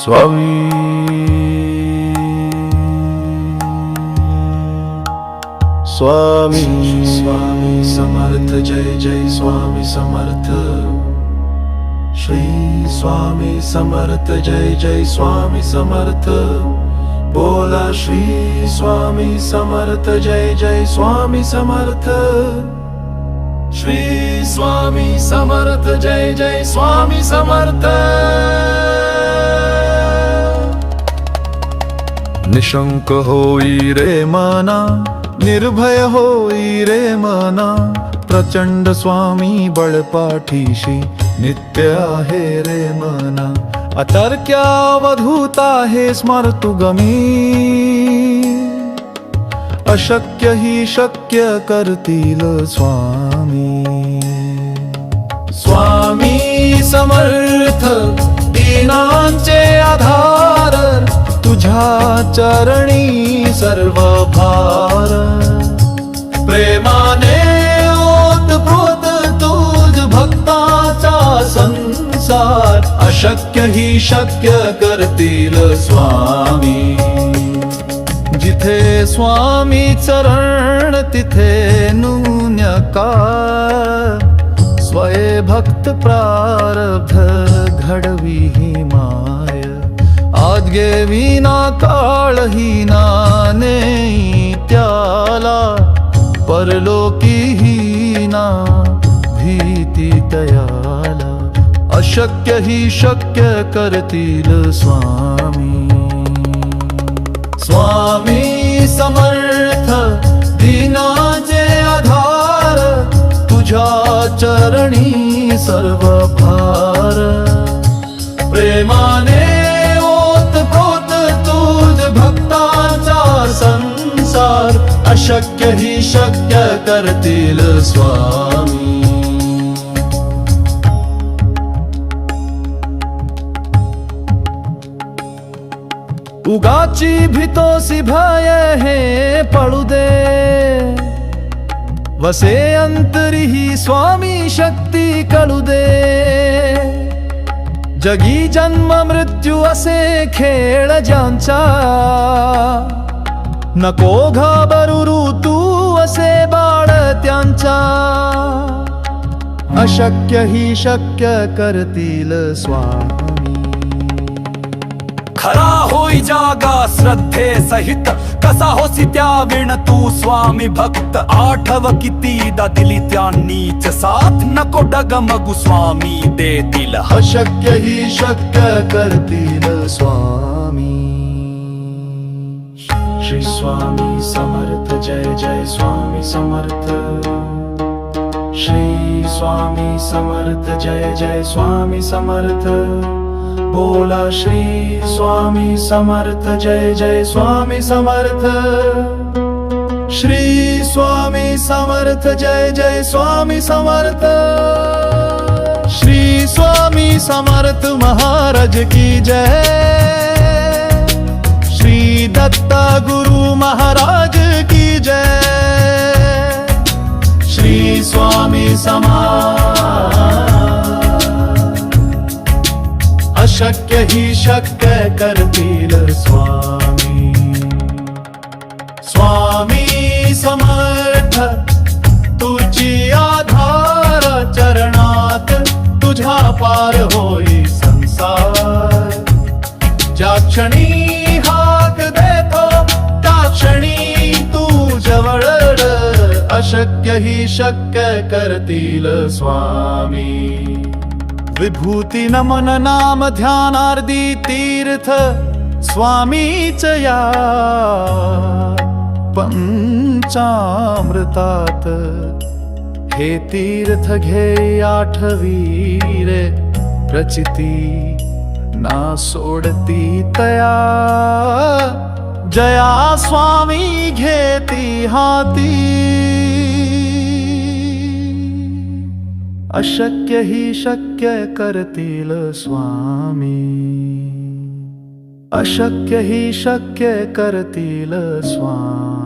स्वामी स्वामी स्वामी समर्थ जय जय स्वामी समर्थ श्री स्वामी समर्थ जय जय स्वामी समर्थ बोला श्री स्वामी समर्थ जय जय स्वामी समर्थ श्री स्वामी समर्थ जय जय स्वामी समर्थ निशंक होई रे मना निर्भय होई रे मना प्रचंड स्वामी बळपाठीशी नित्य आहे रे मना अतर्क्यावधूत आहे स्मर्तुगमी अशक्य ही शक्य करतील स्वामी स्वामी समर्थ दीनांचे आधार तुझ्या चरणी सर्व भार प्रेमाने ओतप्रोत तुझ भक्ताचा संसार अशक्य ही शक्य करतील स्वामी जिथे स्वामी चरण तिथे न्यूनकार स्वये भक्त प्रारब्ध घडवी ही माय आद्गे विना काळ ही नाने त्याला परलोकी ही ना भीती तयाला अशक्य ही शक्य करतील स्वामी स्वामी समर्थ दीनाचे आधार तुझ्या चरणी सर्व भार प्रेमाने ओतप्रोत तुझ भक्ताचा संसार अशक्य ही शक्य करतील स्वामी उगाची भीतोसी भय हे पळू दे वसे अंतरी ही स्वामी शक्ती कळू दे जगी जन्म मृत्यू असे खेळ ज्यांचा नको घाबरू तू असे बाळ त्यांचा अशक्य ही शक्य करतील स्वामी खरा होई जागा श्रद्धे सहित कसा होसी त्या विण तू स्वामी भक्त आठव कितीदा दिली त्यांनीच साथ नको डगमगू स्वामी देतील अशक्य ही शक्य करतील स्वामी श्री स्वामी समर्थ जय जय स्वामी समर्थ श्री स्वामी समर्थ जय जय स्वामी समर्थ बोला श्री स्वामी समर्थ जय जय स्वामी समर्थ श्री स्वामी समर्थ जय जय स्वामी समर्थ श्री स्वामी समर्थ महाराज की जय श्री दत्ता गुरु महाराज की जय श्री स्वामी समर्थ अशक्य ही शक्य करतील स्वामी स्वामी समर्थ तुझी आधार चरणात तुझ्या पार होई संसार ज्या क्षणी हाक देतो त्या क्षणी तू जवळ अशक्य ही शक्य करतील स्वामी विभूती नमन नाम ध्यानार्दी तीर्थ स्वामीच या पंचामृतात हे तीर्थ घे आठवी रे प्रचिती ना सोडती तया जया स्वामी घेती हाती अशक्य ही शक्य करतील स्वामी, अशक्य ही शक्य करतील स्वामी.